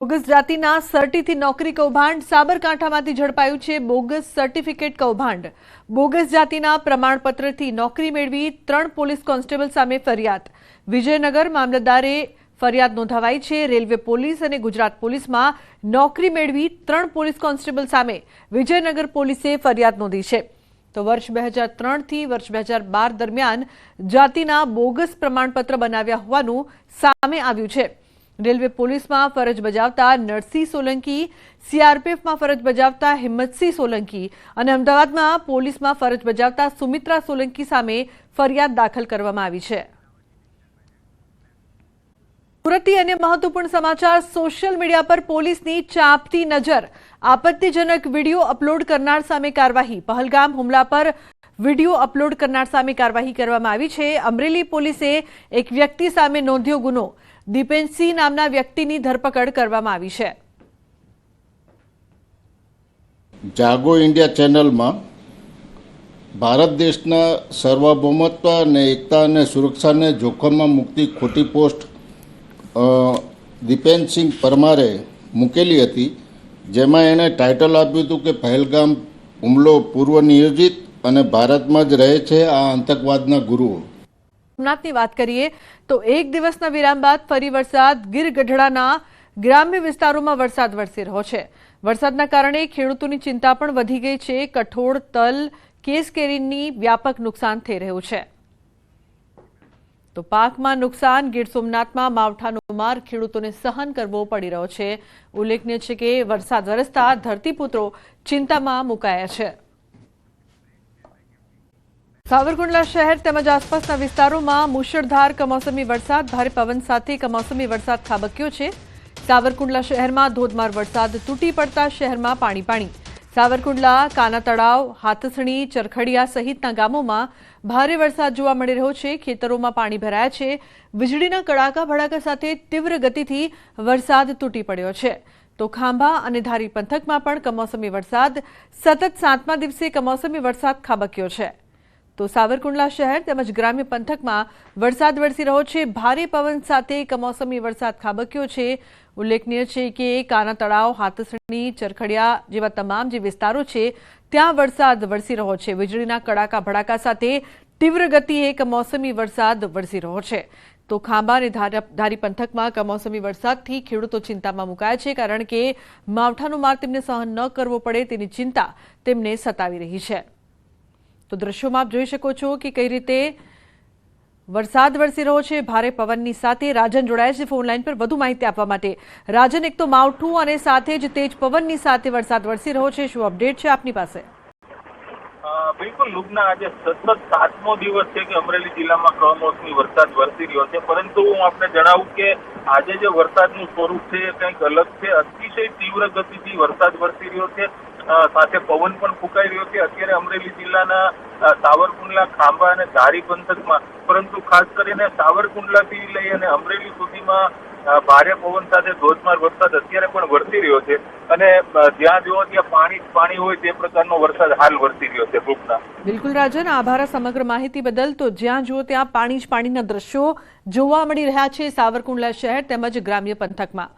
Bogus જાતિના સર્ટીથી નોકરી કૌભાંડ સાબરકાંઠામાંથી ઝડપાયું છે। બોગસ સર્ટિફિકેટ કૌભાંડ। બોગસ જાતિના પ્રમાણપત્રથી નોકરી મેળવી 3 પોલીસ કોન્સ્ટેબલ સામે ફરિયાદ। વિજયનગર મામલતદારે ફરિયાદ નોંધાવાઈ છે। રેલવે પોલીસ અને ગુજરાત પોલીસમાં નોકરી મેળવી 3 પોલીસ કોન્સ્ટેબલ સામે વિજયનગર પોલીસે ફરિયાદ નોંધી છે। તો વર્ષ 2003 થી વર્ષ 2012 દરમિયાન જાતિના બોગસ પ્રમાણપત્ર બનાવ્યા હોવાનું સામે આવ્યું છે। रेलवे पुलिस में फरज बजावता नरसिंह सोलंकी, सीआरपीएफ में फरज बजावता हिम्मतसिंह सोलंकी और अमदावाद में पुलिस में फरज बजावता सुमित्रा सोलंकी सामे फरियाद दाखल करवामां आवी छे। सुरती अन्य महत्वपूर्ण समाचार। सोशल मीडिया पर पुलिसनी चांपती नजर। आपत्तिजनक वीडियो अपलोड करनार सामे कार्यवाही। पहलगाम हुमला पर वीडियो अपलोड करनार सामे कार्यवाही करवामां आवी छे। अमरेली पुलिसे एक व्यक्ति सामे नोंध्यो गुनो। दीपेनसिंह नामना व्यक्तिनी धरपकड़ करवामां आवी छे। जागो इंडिया चैनल में भारत देशना सार्वभौमत्व ने एकता ने सुरक्षा ने जोखम में मुकती खोटी पोस्ट दीपेनसिंह परमारे मूकेली हती, जेमां एणे टाइटल आप्युं हतुं के पहलगाम हुमलो पूर्व नियोजित अने भारत में ज रहे छे आ आतंकवादना गुरुओ। सोमनाथनी बात करिए तो एक दिवसना विराम बाद फरी वरसाद। गीर गढ़ડાના ગ્રામ્ય વિસ્તારોમાં વરસાદ વરસી રહ્યો છે। વરસાદના કારણે ખેડૂતોની ચિંતા પણ વધી ગઈ છે। કઠોળ, તલ, કેસ કેરીની વ્યાપક નુકસાન થઈ રહ્યું છે। તો પાકમાં નુકસાન। ગીર સોમનાથમાં માવઠાનો માર ખેડૂતોને સહન કરવો પડી રહ્યો છે। ઉલ્લેખનીય છે કે વરસાદ વરસતા ધરતીપુત્રો ચિંતામાં મુકાયા છે। सावरकुंडला शहर तेमज आसपासना विस्तारों में मुसळधार कमोसमी वरसाद। भारे पवन साथे कमोसमी वरसाद खाबक्यो छे। सावरकुंडला शहर में धोधमार वरसाद तूटी पड़ता शहर में पाणी पाणी। सावरकुंडला, काना तळाव, हाथसणी, चरखड़िया सहितना गामों में भारे वरसाद जोवा मळी रह्यो छे। खेतरों में पाणी भराया छे। वीजळीना कड़ाका भड़ाका साथे तीव्र गतिथी वरसाद तूटी पड्यो छे। तो खांभा अने धारी पंथक में पण कमोसमी वरसाद। सतत 7मा दिवसे कमोसमी वरसाद खाबक्यो छे। तो सावरकुंडला शहर तेमज ग्राम्य पंथक में वरसाद वरसी रह्यो छे। भारे पवन साथे कमोसमी वरसाद खाबक्यो छे। उल्लेखनीय छे के काना तळाव, हाथसणी, चरखड़िया जेवा तमाम जे विस्तारो छे त्यां वरसाद वरसी रह्यो छे। वीजळीना कड़ाका भड़ाका साथे तीव्र गतिए कमोसमी वरसाद वरसी रह्यो छे। तो खांभा अने धारी पंथक में कमोसमी वरसादथी खेडूतो चिंतामां मुकाया छे, कारण के मावठानो मार तेमने सहन न करवो पड़े तेनी चिंता तेमने सतावी रही छे। तो दृश्यों में आप जोई शको छो कि कई रीते वरसाद वरसी रह्यो छे। भारे पवननी साथे राजन जोड़ाया छे फोन लाइन पर વધુ માહિતી આપવા માટે। राजन, एक तो मावठું અને સાથે જ તેજ પવનની સાથે વરસાદ વરસી રહ્યો છે, શું અપડેટ છે આપની પાસે? બિલકુલ લુબના, આજે સતત 7મો દિવસ છે કે અમરેલી જિલ્લામાં કમોસમી વરસાદ વરસી રહ્યો છે, પરંતુ હું આપને જણાવું કે આજે જે વરસાદનું સ્વરૂપ છે એ કંઈક અલગ છે। અતિશય તીવ્ર ગતિથી વરસાદ વરસી રહ્યો છે, સાથે પવન પણ ફૂંકાઈ રહ્યો છે। અત્યારે અમરેલી જિલ્લાના સાવરકુંડલા, ખાંભા અને ધારી પંથકમાં, પરંતુ ખાસ કરીને સાવરકુંડલાથી લઈ અને અમરેલી સુધીમાં ભારે પવન સાથે ધોધમાર વરસાદ અત્યારે પણ વરસી રહ્યો છે અને જ્યાં જુઓ ત્યાં પાણી જ પાણી હોય તે પ્રકારનો વરસાદ હાલ વરસી રહ્યો છે। ગ્રુપના બિલકુલ રાજન, આભાર સમગ્ર માહિતી બદલ। તો જ્યાં જુઓ ત્યાં પાણી જ પાણીના દ્રશ્યો જોવા મળી રહ્યા છે સાવરકુંડલા શહેર તેમજ ગ્રામ્ય પંથકમાં।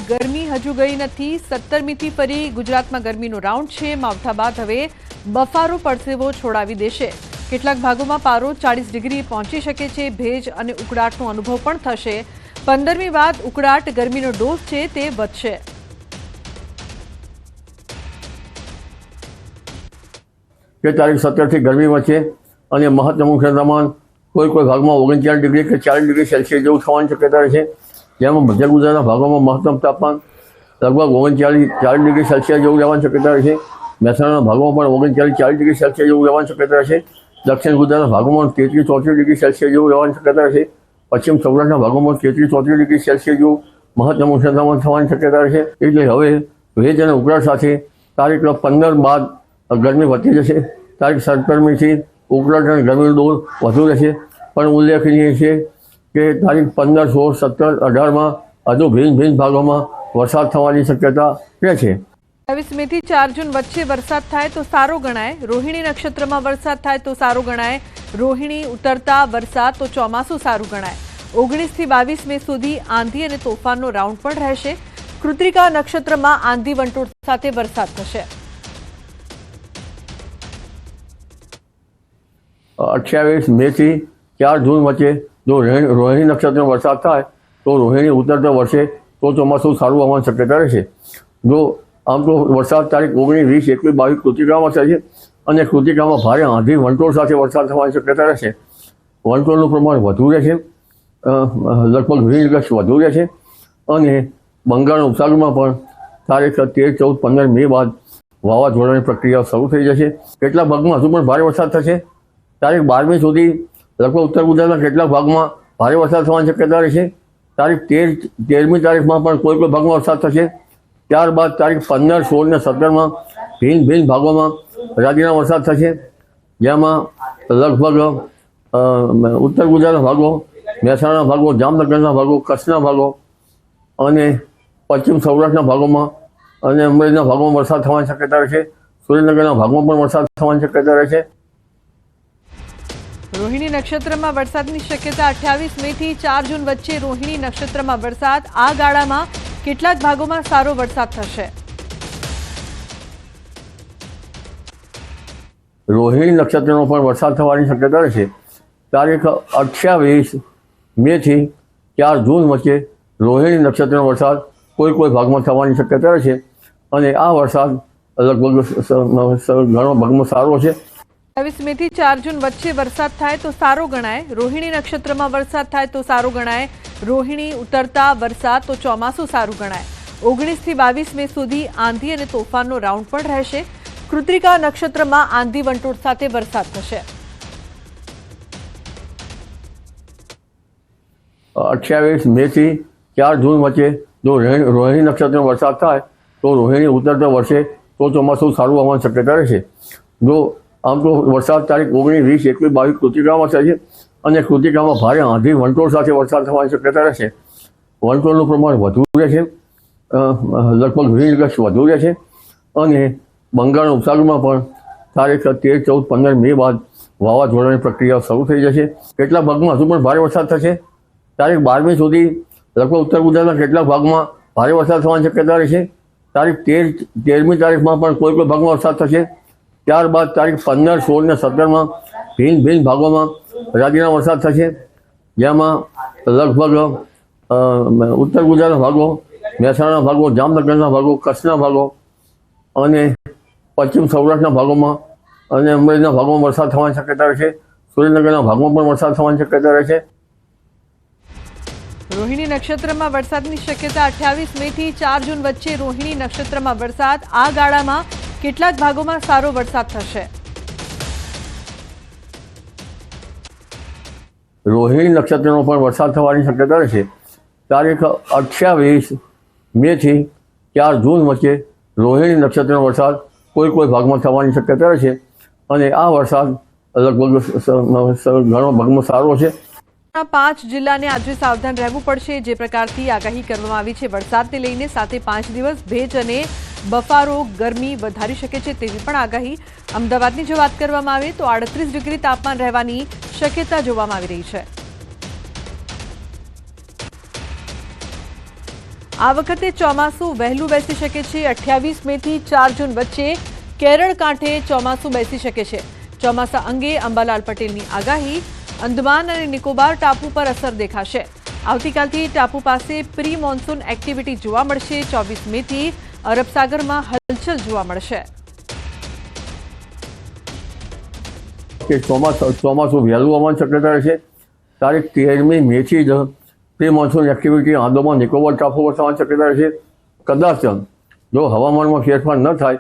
ગરમી હજુ ગઈ નથી। 17મીથી ફરી ગુજરાતમાં ગરમીનો રાઉન્ડ છે। માવઠા બાદ હવે બફારો પરસેવો છોડાવી દેશે। કેટલાક ભાગોમાં પારો 40 ડિગ્રી પહોંચી શકે છે। ભેજ અને ઉકળાટનો અનુભવ પણ થશે। 15મી બાદ ઉકળાટ ગરમીનો ડોઝ છે તે વધશે। કે તારીખ 17થી ગરમી વધશે અને મહત્તમ તાપમાન કોઈ ભાગમાં 39 ડિગ્રી કે 40 ડિગ્રી સેલ્સિયસ જેવું થવાની શક્યતા છે, જેમાં મધ્ય ગુજરાતના ભાગોમાં મહત્તમ તાપમાન લગભગ 39-40 ડિગ્રી સેલ્સિયસ જેવું રહેવાની શક્યતા છે। મહેસાણાના ભાગોમાં પણ 39-40 ડિગ્રી સેલ્સિયસ જેવું રહેવાની શક્યતા છે। દક્ષિણ ગુજરાતના ભાગોમાં 33-34 ડિગ્રી સેલ્સિયસ જેવું રહેવાની શક્યતા છે। પશ્ચિમ સૌરાષ્ટ્રના ભાગોમાં 33-34 ડિગ્રી સેલ્સિયસ જેવું મહત્તમ તાપમાન થવાની શક્યતા છે। એટલે હવે ભેજ અને ઉકળાટ સાથે તારીખ 15 બાદ ગરમી વધતી જશે। તારીખ 17મીથી ઉકળાટ અને ગરમીનો દોર વધુ રહેશે, પણ ઉલ્લેખનીય છે કે તારીખ 15, 16, 17, 18માં હજુ ભિન્ન ભાગોમાં વરસાદ થવાની શક્યતા રહે છે। 22મીથી 4 જૂન વચ્ચે વરસાદ થાય તો સારો ગણાય। રોહિણી નક્ષત્રમાં વરસાદ થાય તો સારો ગણાય। રોહિણી ઉતરતા વરસાદ તો ચોમાસું સારું ગણાય। 19 થી 22 મે સુધી આંધી અને તોફાનનો રાઉન્ડ પણ રહેશે। કૃત્રિકા નક્ષત્રમાં આંધી વંટોળ સાથે વરસાદ થશે। 28 મે થી 4 જૂન વચ્ચે જો રોહિણી નક્ષત્રનો વરસાદ થાય તો રોહિણી ઉતરતા વર્ષે તો ચોમાસું સારું આવવાની શક્યતા રહેશે। જો આમ તો વરસાદ તારીખ 19, 20, 21, 22 કૃતિકામાં થશે અને કૃતિકામાં ભારે આંધી વંટોળ સાથે વરસાદ થવાની શક્યતા રહેશે। વંટોળનું પ્રમાણ વધુ રહેશે, લગભગ 20 ગજ વધુ રહેશે અને બંગાળના ઉપસાગરમાં પણ તારીખ 13, 14, 15 મે બાદ વાવાઝોડાની પ્રક્રિયા શરૂ થઈ જશે। કેટલાક ભાગમાં હજુ પણ ભારે વરસાદ થશે। તારીખ 12મી સુધી લગભગ ઉત્તર ગુજરાતના કેટલાક ભાગમાં ભારે વરસાદ થવાની શક્યતા રહેશે। તારીખ 13મી તારીખમાં પણ કોઈ ભાગમાં વરસાદ થશે। ત્યારબાદ તારીખ 15, 16 અને 17માં ભિન્ન ભાગોમાં રાજ્યના વરસાદ થશે, જેમાં લગભગ ઉત્તર ગુજરાતના ભાગો, મહેસાણાના ભાગો, જામનગરના ભાગો, કચ્છના ભાગો અને પશ્ચિમ સૌરાષ્ટ્રના ભાગોમાં અને અમરેલીના ભાગોમાં વરસાદ થવાની શક્યતા રહેશે। સુરેન્દ્રનગરના ભાગમાં પણ વરસાદ થવાની શક્યતા રહેશે। રોહિણી નક્ષત્રમાં વરસાદની શક્યતા 28 મે થી 4 જૂન વચ્ચે રોહિણી નક્ષત્રમાં વરસાદ। આ ગાળામાં કેટલાક ભાગોમાં સારો વરસાદ થશે। રોહિણી નક્ષત્રનો પણ વરસાદ થવાની શક્યતા રહેશે। તારીખ 28 મે થી 4 જૂન વચ્ચે રોહિણી નક્ષત્રનો વરસાદ કોઈ ભાગમાં થવાની શક્યતા રહેશે અને આ વરસાદ લગભગ ઘણા ભાગમાં સારો છે। 28 મે થી 4 જૂન વચ્ચે વરસાદ થાય તો સારો ગણાય। રોહિણી નક્ષત્રમાં વરસાદ થાય તો સારો ગણાય। રોહિણી ઉતરતા વરસાદ તો ચોમાસું સારું ગણાય। 19 થી 22 મે સુધી આંધી અને તોફાનનો રાઉન્ડ પણ રહેશે। કૃત્રિકા નક્ષત્રમાં આંધી વંટોળ સાથે વરસાદ થશે। 28 મે થી 4 જૂન વચ્ચે જો રોહિણી નક્ષત્રનો વરસાદ થાય તો રોહિણી ઉતરતા વર્ષે તો ચોમાસું સારું આવવાની શક્યતા રહેશે। જો આમ તો વરસાદ તારીખ 19, 20, 21, 22 કૃતિકામાં થશે અને કૃતિકામાં ભારે આંધી વંટોળ સાથે વરસાદ થવાની શક્યતા રહેશે। વંટોળનું પ્રમાણ વધુ રહેશે, લગભગ 20 ગજ વધુ રહેશે અને બંગાળના ઉપસાગરમાં પણ તારીખ 13, 14, 15 મે બાદ વાવાઝોડાની પ્રક્રિયા શરૂ થઈ જશે। કેટલાક ભાગમાં હજુ પણ ભારે વરસાદ થશે। તારીખ 12મી સુધી લગભગ ઉત્તર ગુજરાતના કેટલાક ભાગમાં ભારે વરસાદ થવાની શક્યતા રહેશે। તારીખ 13મી તારીખમાં પણ કોઈ ભાગમાં વરસાદ થશે। ત્યારબાદ તારીખ 15, 16 અને 17માં ભિન્ન ભાગોમાં રાજ્યના વરસાદ થશે, જેમાં લગભગ ઉત્તર ગુજરાતના ભાગો, મહેસાણાના ભાગો, જામનગરના ભાગો, કચ્છના ભાગો અને પશ્ચિમ સૌરાષ્ટ્રના ભાગોમાં અને અમરેલીના ભાગોમાં વરસાદ થવાની શક્યતા રહેશે। સુરેન્દ્રનગરના ભાગમાં પણ વરસાદ થવાની શક્યતા રહેશે। રોહિણી નક્ષત્રમાં વરસાદની શક્યતા 28 મે થી 4 જૂન વચ્ચે રોહિણી નક્ષત્રમાં વરસાદ। આ ગાળામાં કેટલાક ભાગોમાં સારો વરસાદ થશે। રોહિણી નક્ષત્રનો પણ વરસાદ થવાની શક્યતા રહેશે। તારીખ 28 મે થી 4 જૂન વચ્ચે રોહિણી નક્ષત્રનો વરસાદ કોઈ ભાગમાં થવાની શક્યતા રહેશે અને આ વરસાદ લગભગ ઘણા ભાગમાં સારો છે। 5 જિલ્લાને આજે સાવધાન રહેવું પડશે। જે પ્રકારથી આગાહી કરવામાં આવી છે વરસાદને લઈને, સાથે 5 દિવસ ભેજ અને બફારો ગરમી વધારી શકે છે તેવી પણ આગાહી। અમદાવાદની જો વાત કરવામાં આવે તો 38 ડિગ્રી તાપમાન રહેવાની શક્યતા જોવામાં આવી રહી છે। આ વખતે ચોમાસું વહેલું બેસી શકે છે। 28 મે થી 4 જૂન વચ્ચે કેરળ કાંઠે ચોમાસું બેસી શકે છે। ચોમાસા અંગે અંબાલાલ પટેલની આગાહી। અંદમાન અને નિકોબાર ટાપુ પર અસર દેખાશે। આવતીકાલથી ટાપુ પાસે પ્રી મોન્સૂન એક્ટિવિટી જોવા મળશે। 24 મે થી અરબ સાગરમાં હલચલ જોવા મળશે। ચોમાસું વહેલું આવવાની શક્યતા રહેશે। તારીખ 13મી મે થી જ pre monsoon activity Andaman Nicobar ટાપુ પર થવાની શક્યતા રહેશે। કદાચ જો હવામાનમાં ફેરફાર ન થાય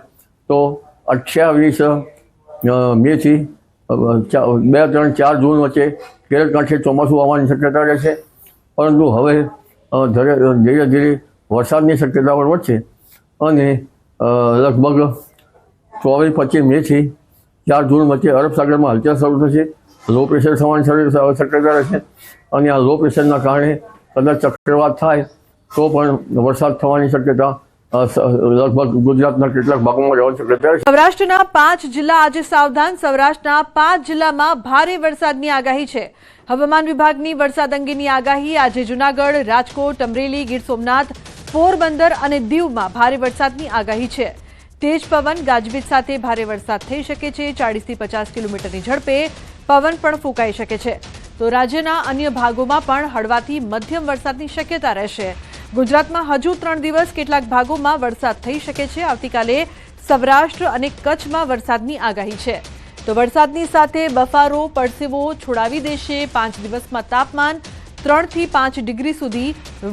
તો 28 મે થી 2, 3, 4 જૂન વચ્ચે કેરળ કાંઠે ચોમાસું આવવાની શક્યતા રહેશે, પરંતુ હવે ધીરે ધીરે વરસાદની શક્યતા પણ વધશે અને લગભગ 24-25 મે થી 4 જૂન વચ્ચે અરબ સાગરમાં હલચલ શરૂ થશે। લો પ્રેશર થવાની શક્યતા રહેશે અને આ લો પ્રેશરના કારણે કદાચ ચક્રવાત થાય તો પણ વરસાદ થવાની શક્યતા લગભગ ગુજરાતના કેટલાક ભાગોમાં રહેવાની શક્યતા છે। સૌરાષ્ટ્રના 5 જિલ્લા આજે સાવધાન। સૌરાષ્ટ્રના 5 જિલ્લામાં ભારે વરસાદની આગાહી છે। હવામાન વિભાગની વરસાદ અંગેની આગાહી। આજે જૂનાગઢ, રાજકોટ, અમરેલી, ગીર સોમનાથ, પોરબંદર અને દીવમાં ભારે વરસાદની આગાહી છે. તેજ પવન ગાજવીજ સાથે ભારે વરસાદ થઈ શકે છે. 40 થી 50 કિલોમીટરની ઝડપે પવન પણ ફૂંકાઈ શકે છે. તો રાજ્યના અન્ય ભાગોમાં પણ હળવાથી મધ્યમ વરસાદની શક્યતા રહેશે. ગુજરાતમાં હજુ 3 દિવસ કેટલાક ભાગોમાં વરસાદ થઈ શકે છે. આવતીકાલે સૌરાષ્ટ્ર અને કચ્છમાં વરસાદની આગાહી છે. તો વરસાદની સાથે બફારો પરસેવો છોડાવી દેશે. 5 દિવસમાં તાપમાન 3 થી 5 ડિગ્રી સુધી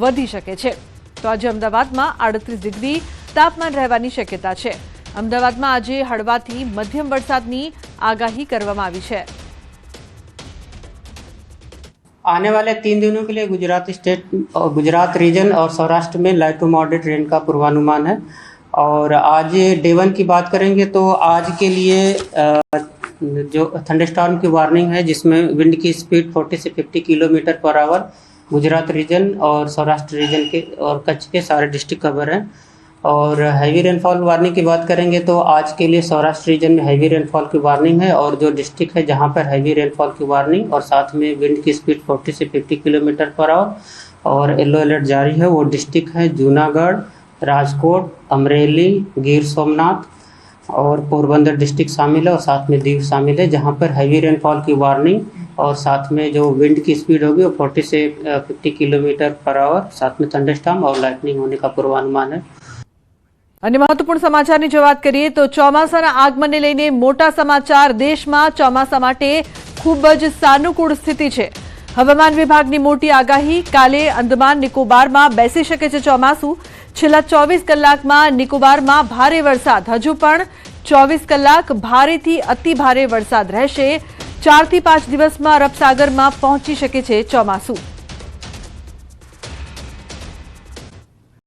વધી શકે છે. તો આજે અમદાવાદમાં 38 ડિગ્રી તાપમાન રહેવાની શક્યતા છે. અમદાવાદમાં આજે હળવાથી મધ્યમ વરસાદની આગાહી કરવામાં આવી છે. आने वाले 3 दिनों के लिए गुजरात रीजन और सौराष्ट्र में लाइट टू मॉडरेट रेन का पूर्वानुमान है. और आज डे 1 की बात करेंगे तो आज के लिए जो थंडरस्टॉर्म की वार्निंग है, जिसमें विंड की स्पीड 40 से 50 kilometre per hour Gujarat reason और सौराष्ट्र रीजन के और कच्छ के सारे डिस्ट्रिक्ट कवर हैं. और हैवी रेनफॉल वार्निंग की बात करेंगे तो आज के लिए सौराष्ट्र रीजन में हैवी रेनफॉल की वार्निंग है. और जो डिस्ट्रिक्ट है जहां पर हैवी रेनफॉल की वार्निंग और साथ में विंड की स्पीड 40 से 50 किलोमीटर पर आवर और येलो अलर्ट जारी है, वो डिस्ट्रिक्ट है जूनागढ़, राजकोट, अमरेली, गिर सोमनाथ और पोरबंदर डिस्ट्रिक्ट शामिल है. और साथ में दीव शामिल है, जहाँ पर हैवी रेनफॉल की वार्निंग और साथ में जो विंड की स्पीड होगी वो 40 से 50 किलोमीटर पर आवर, साथ में थंडरस्टॉर्म और लाइटनिंग होने का पूर्वानुमान है. અને મહત્વપૂર્ણ સમાચારની જો વાત કરીએ તો ચોમાસાના આગમનને લઈને મોટા સમાચાર. દેશમાં ચોમાસા માટે ખૂબ જ સાનુકૂળ સ્થિતિ છે. હવામાન વિભાગની મોટી આગાહી. કાલે અંદમાન નિકોબારમાં બેસી શકે છે ચોમાસું. છેલ્લા 24 કલાકમાં નિકોબારમાં ભારે વરસાદ. હજુ પણ 24 કલાક ભારેથી અતિ ભારે વરસાદ રહેશે. 4 થી 5 દિવસમાં અરબ સાગરમાં પહોંચી શકે છે ચોમાસું.